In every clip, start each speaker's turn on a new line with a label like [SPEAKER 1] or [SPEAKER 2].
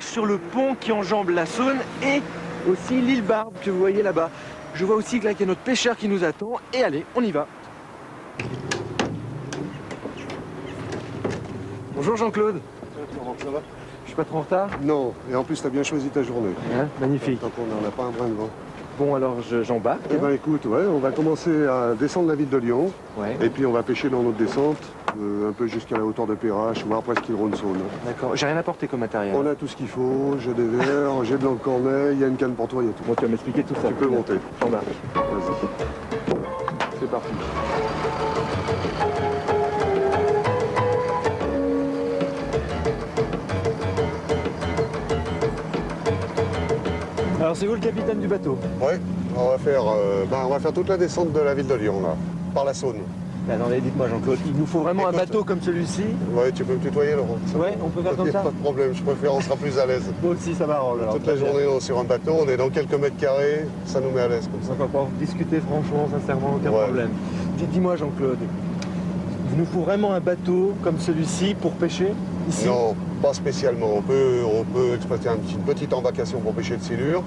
[SPEAKER 1] marche sur le pont qui enjambe la Saône et aussi l'île Barbe que vous voyez là-bas. Je vois aussi que là qu'il y a notre pêcheur qui nous attend. Et allez, on y va. Bonjour Jean-Claude.
[SPEAKER 2] Ça va?
[SPEAKER 1] Je suis pas trop en retard?
[SPEAKER 2] Non, et en plus tu as bien choisi ta journée.
[SPEAKER 1] Ouais, magnifique.
[SPEAKER 2] Tant qu'on n'en a pas un brin de vent.
[SPEAKER 1] Bon alors j'embarque.
[SPEAKER 2] Eh ben écoute, ouais, on va commencer à descendre la ville de Lyon.
[SPEAKER 1] Ouais.
[SPEAKER 2] Et puis on va pêcher dans notre descente, un peu jusqu'à la hauteur de Perrache, voire presque Rhône-Saône.
[SPEAKER 1] D'accord, j'ai rien apporté comme matériel.
[SPEAKER 2] On a tout ce qu'il faut, j'ai des verres, j'ai de l'encornet, il y a une canne pour toi, il y a tout.
[SPEAKER 1] Bon, tu vas m'expliquer tout ça.
[SPEAKER 2] Tu peux monter.
[SPEAKER 1] J'embarque.
[SPEAKER 2] Vas-y. C'est parti.
[SPEAKER 1] Alors c'est vous le capitaine du bateau?
[SPEAKER 2] Ouais, on va faire toute la descente de la ville de Lyon, là, par la Saône.
[SPEAKER 1] Attendez, dites-moi Jean-Claude, il nous faut vraiment un bateau comme celui-ci?
[SPEAKER 2] Ouais, tu peux me tutoyer, Laurent.
[SPEAKER 1] Ouais, on peut faire comme ça?
[SPEAKER 2] Pas de problème, je préfère, on sera plus à l'aise.
[SPEAKER 1] Moi aussi, ça m'arrange.
[SPEAKER 2] Toute la journée sur un bateau, on est dans quelques mètres carrés, ça nous met à l'aise comme ça.
[SPEAKER 1] On va pouvoir discuter franchement, sincèrement, aucun problème. Dis-moi Jean-Claude, il nous faut vraiment un bateau comme celui-ci pour pêcher ici?
[SPEAKER 2] Non, pas spécialement. On peut exploiter une petite embarcation pour pêcher de silure.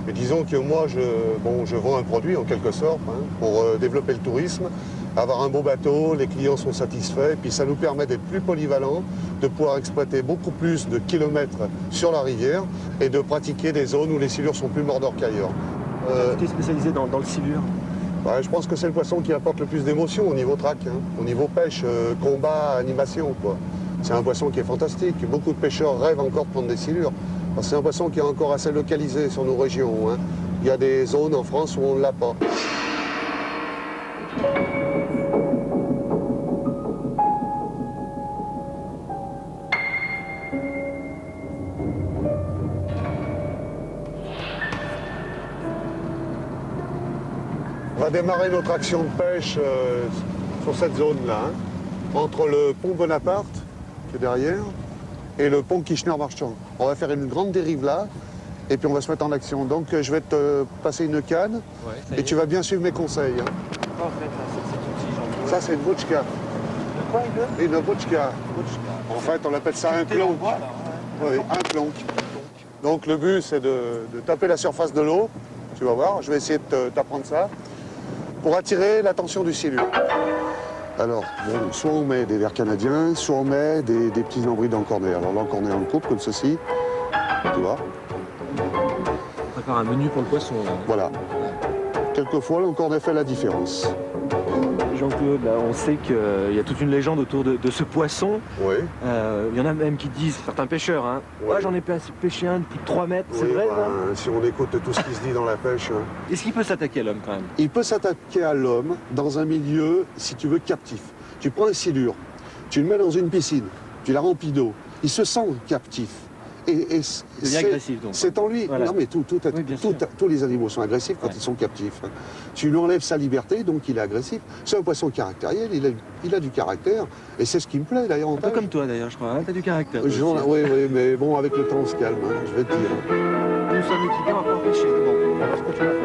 [SPEAKER 2] Mais disons que moi, je vends un produit en quelque sorte pour développer le tourisme. Avoir un beau bateau, les clients sont satisfaits, et puis ça nous permet d'être plus polyvalents, de pouvoir exploiter beaucoup plus de kilomètres sur la rivière et de pratiquer des zones où les silures sont plus mordeurs qu'ailleurs.
[SPEAKER 1] Tu es spécialisé dans le silure?
[SPEAKER 2] Ouais, je pense que c'est le poisson qui apporte le plus d'émotion au niveau traque, au niveau pêche, combat, animation, quoi. C'est un poisson qui est fantastique. Beaucoup de pêcheurs rêvent encore de prendre des silures. C'est un poisson qui est encore assez localisé sur nos régions. Il y a des zones en France où on ne l'a pas. On va démarrer notre action de pêche sur cette zone-là, entre le pont Bonaparte, qui est derrière, et le pont Kirchner-Marchand. On va faire une grande dérive là, et puis on va se mettre en action. Donc je vais te passer une canne, et tu vas bien suivre mes conseils. Ça, c'est une bouchka.
[SPEAKER 1] Quoi,
[SPEAKER 2] une bouchka. En fait, on appelle ça un clonk. Oui, un clonk. Donc le but, c'est de taper la surface de l'eau. Tu vas voir, je vais essayer de t'apprendre ça. Pour attirer l'attention du silure. Alors, bon, soit on met des vers canadiens, soit on met des petits lambris d'encornet. Alors l'encornet, on le coupe comme ceci, tu vois.
[SPEAKER 1] On prépare un menu pour le poisson, là.
[SPEAKER 2] Voilà. Quelquefois, l'encornet fait la différence.
[SPEAKER 1] Jean-Claude, là, on sait qu'il y a toute une légende autour de ce poisson.
[SPEAKER 2] Oui.
[SPEAKER 1] Il y en a même qui disent, certains pêcheurs,
[SPEAKER 2] Ouais.
[SPEAKER 1] j'en ai pêché un de plus de 3 mètres, c'est
[SPEAKER 2] Oui,
[SPEAKER 1] vrai, ça?
[SPEAKER 2] si on écoute tout ce qui se dit dans la pêche,
[SPEAKER 1] Est-ce qu'il peut s'attaquer à l'homme, quand même?
[SPEAKER 2] il peut s'attaquer à l'homme dans un milieu, si tu veux, captif. Tu prends un silure, tu le mets dans une piscine, tu la remplis d'eau, il se sent captif. Et
[SPEAKER 1] devient agressif, donc.
[SPEAKER 2] C'est en lui.
[SPEAKER 1] Voilà.
[SPEAKER 2] Non, mais tous les animaux sont agressifs quand ils sont captifs. Tu lui enlèves sa liberté, donc il est agressif. C'est un poisson caractériel, il a du caractère, et c'est ce qui me plaît d'ailleurs en
[SPEAKER 1] Un peu
[SPEAKER 2] pêche.
[SPEAKER 1] comme toi, d'ailleurs, je crois. T'as du caractère.
[SPEAKER 2] Oui, mais bon, avec le temps, on se calme, je vais te dire.
[SPEAKER 1] Nous sommes équipés, on va pouvoir pêcher. Bon, on va se continuer à faire.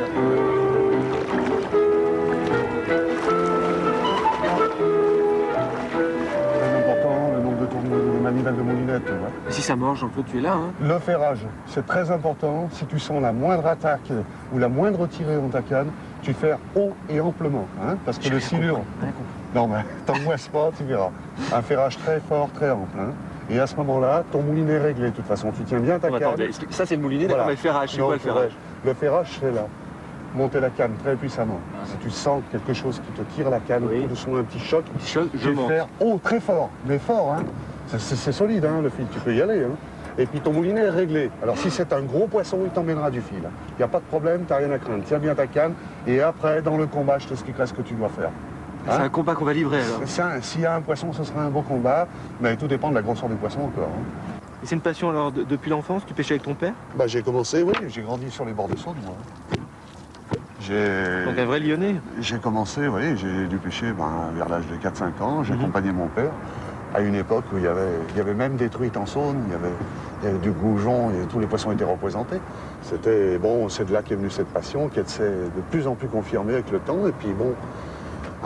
[SPEAKER 2] Le nombre de manivelles de moulinette, tu vois.
[SPEAKER 1] Et si ça mord, Jean-Claude, tu es là,
[SPEAKER 2] Le ferrage, c'est très important. Si tu sens la moindre attaque ou la moindre tirée dans ta canne, tu fais haut et amplement. Parce que le silure...
[SPEAKER 1] Rien compris.
[SPEAKER 2] Non, mais t'angoisses pas, tu verras. Un ferrage très fort, très ample. Et à ce moment-là, ton moulinet est réglé. De toute façon, tu tiens bien ta canne.
[SPEAKER 1] Attends, ça, c'est le moulinet, d'accord, mais le ferrage, c'est quoi le ferrage?
[SPEAKER 2] Le ferrage, c'est là. Monter la canne très puissamment. Si tu sens quelque chose qui te tire la canne,
[SPEAKER 1] Oui.
[SPEAKER 2] ou doucement un petit choc,
[SPEAKER 1] Je monte.
[SPEAKER 2] faire haut, très fort, mais fort. C'est solide, le fil, tu peux y aller. Et puis ton moulinet est réglé. Alors si c'est un gros poisson, il t'emmènera du fil. Il n'y a pas de problème, tu n'as rien à craindre. Tiens bien ta canne, et après, dans le combat, je t'expliquerai ce que tu dois faire.
[SPEAKER 1] C'est un combat qu'on va livrer, alors.
[SPEAKER 2] S'il y a un poisson, ce sera un beau combat, mais tout dépend de la grosseur du poisson encore.
[SPEAKER 1] Et c'est une passion, alors, depuis l'enfance? Tu pêchais avec ton père?
[SPEAKER 2] J'ai commencé, oui, j'ai grandi sur les bords de Saône, moi.
[SPEAKER 1] Donc un vrai Lyonnais?
[SPEAKER 2] J'ai commencé, oui, j'ai dû pêcher vers l'âge de 4-5 ans. J'ai accompagné mon père à une époque où il y avait même des truites en Saône, il y avait du goujon, et tous les poissons étaient représentés. C'est de là qu'est venue cette passion, qui s'est de plus en plus confirmée avec le temps. Et puis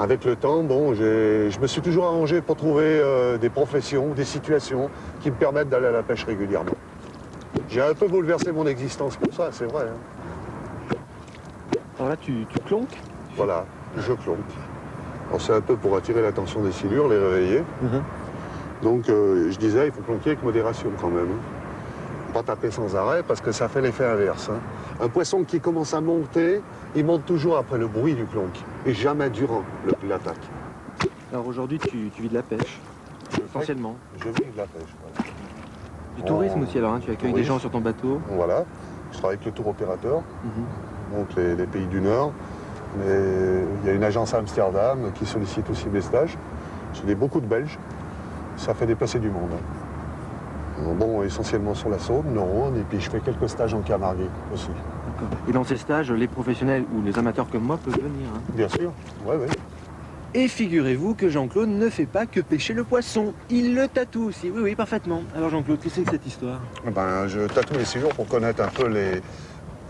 [SPEAKER 2] avec le temps, je me suis toujours arrangé pour trouver des professions, des situations qui me permettent d'aller à la pêche régulièrement. J'ai un peu bouleversé mon existence pour ça, c'est vrai. Hein.
[SPEAKER 1] Alors là, tu clonques.
[SPEAKER 2] Voilà, je clonque. Alors c'est un peu pour attirer l'attention des silures, les réveiller. Donc je disais, il faut clonquer avec modération quand même. Hein. Pas taper sans arrêt parce que ça fait l'effet inverse. Hein. Un poisson qui commence à monter, il monte toujours après le bruit du clonk et jamais durant l'attaque.
[SPEAKER 1] Alors aujourd'hui, tu vis de la pêche, essentiellement.
[SPEAKER 2] Je vis de la pêche, voilà.
[SPEAKER 1] Du tourisme aussi alors, hein, tu accueilles des gens sur ton bateau.
[SPEAKER 2] Voilà, je travaille avec le tour opérateur, donc les pays du Nord. Mais il y a une agence à Amsterdam qui sollicite aussi mes stages. J'ai beaucoup de Belges, ça fait déplacer du monde. Hein. Bon, essentiellement sur la Saône, le Rhône, et puis je fais quelques stages en Camargue aussi.
[SPEAKER 1] Et dans ces stages, les professionnels ou les amateurs comme moi peuvent venir. Hein.
[SPEAKER 2] Bien sûr, oui, oui.
[SPEAKER 1] Et figurez-vous que Jean-Claude ne fait pas que pêcher le poisson, il le tatoue aussi, oui, oui, parfaitement. Alors Jean-Claude, qu'est-ce que c'est que cette histoire?
[SPEAKER 2] Ben, je tatoue les séjours pour connaître un peu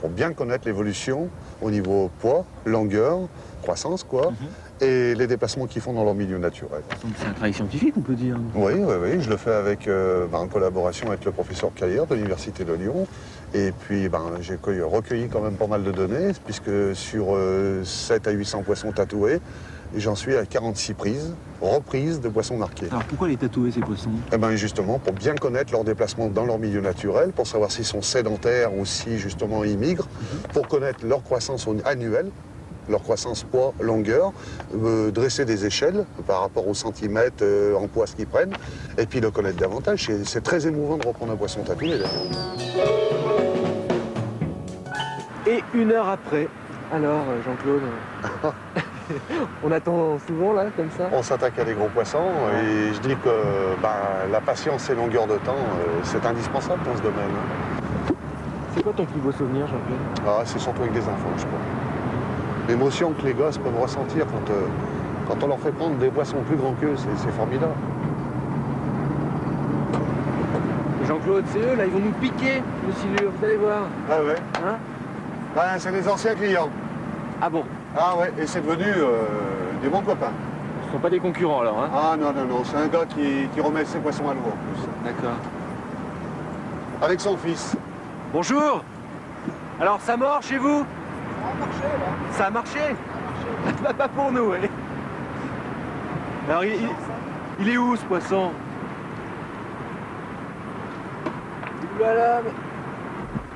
[SPEAKER 2] pour bien connaître l'évolution au niveau poids, longueur, croissance, quoi, et les déplacements qu'ils font dans leur milieu naturel.
[SPEAKER 1] C'est un travail scientifique, on peut dire.
[SPEAKER 2] Oui, oui, oui, je le fais avec, en collaboration avec le professeur Caillère de l'Université de Lyon. Et puis, j'ai recueilli quand même pas mal de données, puisque sur 7 à 800 poissons tatoués, j'en suis à 46 reprises de poissons marqués.
[SPEAKER 1] Alors pourquoi les tatouer, ces poissons?
[SPEAKER 2] Eh bien justement, pour bien connaître leurs déplacements dans leur milieu naturel, pour savoir s'ils sont sédentaires ou si justement ils migrent, pour connaître leur croissance annuelle, leur croissance poids, longueur, dresser des échelles par rapport aux centimètres en poids qu'ils prennent, et puis le connaître davantage. C'est très émouvant de reprendre un poisson tatoué d'ailleurs.
[SPEAKER 1] Et 1 heure après, alors Jean-Claude, on attend souvent là, comme ça?
[SPEAKER 2] On s'attaque à des gros poissons et je dis que la patience et longueur de temps, c'est indispensable dans ce domaine. Hein.
[SPEAKER 1] C'est quoi ton plus beau souvenir, Jean-Claude?
[SPEAKER 2] C'est surtout avec des enfants, je crois. L'émotion que les gosses peuvent ressentir quand on leur fait prendre des poissons plus grands qu'eux, c'est formidable.
[SPEAKER 1] Et Jean-Claude, c'est eux là, ils vont nous piquer le silure, vous allez voir.
[SPEAKER 2] Ah ouais?
[SPEAKER 1] Hein?
[SPEAKER 2] C'est des anciens clients.
[SPEAKER 1] Ah bon?
[SPEAKER 2] Ah ouais, et c'est devenu des bons copains.
[SPEAKER 1] Ce sont pas des concurrents alors, hein?
[SPEAKER 2] Ah non, non, non, c'est un gars qui remet ses poissons à l'eau en plus.
[SPEAKER 1] D'accord.
[SPEAKER 2] Avec son fils.
[SPEAKER 1] Bonjour! Alors ça mord chez vous?
[SPEAKER 3] Ça a marché là.
[SPEAKER 1] Ça a marché? Bah, pas pour nous, oui. Alors il est où ce poisson? Voilà, mais...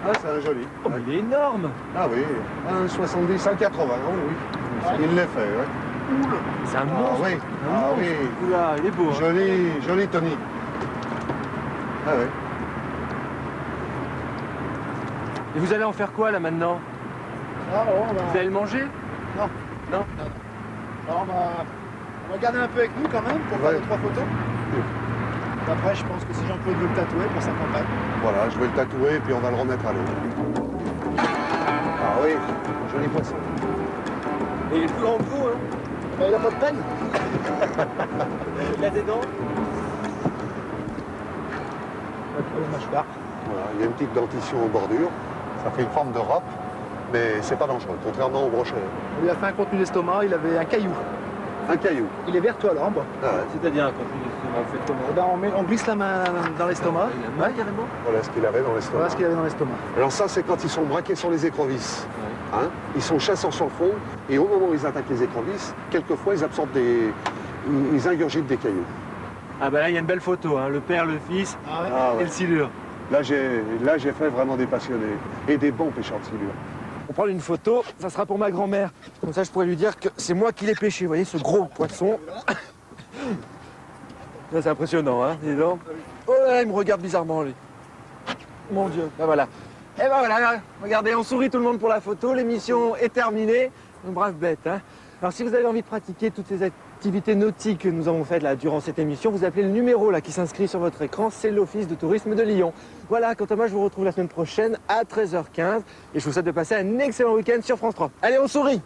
[SPEAKER 2] Ah, c'est un joli.
[SPEAKER 1] Oh, mais il est énorme!
[SPEAKER 2] Ah oui, 1,70, 1,80, oui. Il l'est fait, ouais.
[SPEAKER 1] C'est un monstre!
[SPEAKER 2] Ah oui,
[SPEAKER 1] Un
[SPEAKER 2] ah
[SPEAKER 1] monstre.
[SPEAKER 2] oui.
[SPEAKER 1] Oula, il est beau, hein.
[SPEAKER 2] Joli, joli Tony. Ah oui.
[SPEAKER 1] Et vous allez en faire quoi là maintenant?
[SPEAKER 3] Ah, bon,
[SPEAKER 1] Vous allez le manger?
[SPEAKER 3] Non.
[SPEAKER 1] Non?
[SPEAKER 3] Alors, on va garder un peu avec nous quand même pour faire 2-3 photos. Après, je pense que si Jean-Claude veut le tatouer pour sa campagne.
[SPEAKER 2] Voilà, je vais le tatouer et puis on va le remettre à l'eau. Ah oui, joli poisson.
[SPEAKER 1] Et il est plus grand que vous, hein?
[SPEAKER 3] Ben, il a pas de peine.
[SPEAKER 1] Il a des dents?
[SPEAKER 2] Voilà, il y a une petite dentition en bordure. Ça fait une forme de râpe, mais c'est pas dangereux, contrairement au brochet.
[SPEAKER 3] On lui a fait un contenu d'estomac, il avait un caillou.
[SPEAKER 2] Un caillou.
[SPEAKER 3] Il est vertueux alors en bas.
[SPEAKER 2] Ah ouais.
[SPEAKER 1] C'est-à-dire un contenu d'estomac, vous faites comment?
[SPEAKER 3] Eh ben, on glisse la main dans l'estomac.
[SPEAKER 1] La main, carrément?
[SPEAKER 2] Voilà ce qu'il avait dans l'estomac.
[SPEAKER 3] Voilà ce qu'il avait dans l'estomac.
[SPEAKER 2] Alors ça, c'est quand ils sont braqués sur les écrevisses. Hein, ils sont chasseurs sur le fond, et au moment où ils attaquent les écrevisses, quelquefois, ils absorbent ils ingurgitent des cailloux.
[SPEAKER 1] Ah bah là, il y a une belle photo, hein. Le père, le fils
[SPEAKER 3] Ah ouais.
[SPEAKER 2] Ah
[SPEAKER 1] et
[SPEAKER 2] ouais.
[SPEAKER 1] le silure.
[SPEAKER 2] Là, j'ai fait vraiment des passionnés, et des bons pêcheurs de silure.
[SPEAKER 1] On prend une photo, ça sera pour ma grand-mère. Comme ça, je pourrais lui dire que c'est moi qui l'ai pêché. Vous voyez, ce gros poisson. Là, c'est impressionnant, hein, dis donc. Oh là, il me regarde bizarrement, lui. Mon Dieu, ben voilà. Et ben voilà, regardez, on sourit tout le monde pour la photo. L'émission est terminée. Une brave bête, hein. Alors, si vous avez envie de pratiquer toutes ces activités nautiques que nous avons faites là durant cette émission, vous appelez le numéro là qui s'inscrit sur votre écran, c'est l'Office de tourisme de Lyon. Voilà, quant à moi, je vous retrouve la semaine prochaine à 13h15 et je vous souhaite de passer un excellent week-end sur France 3. Allez, on sourit!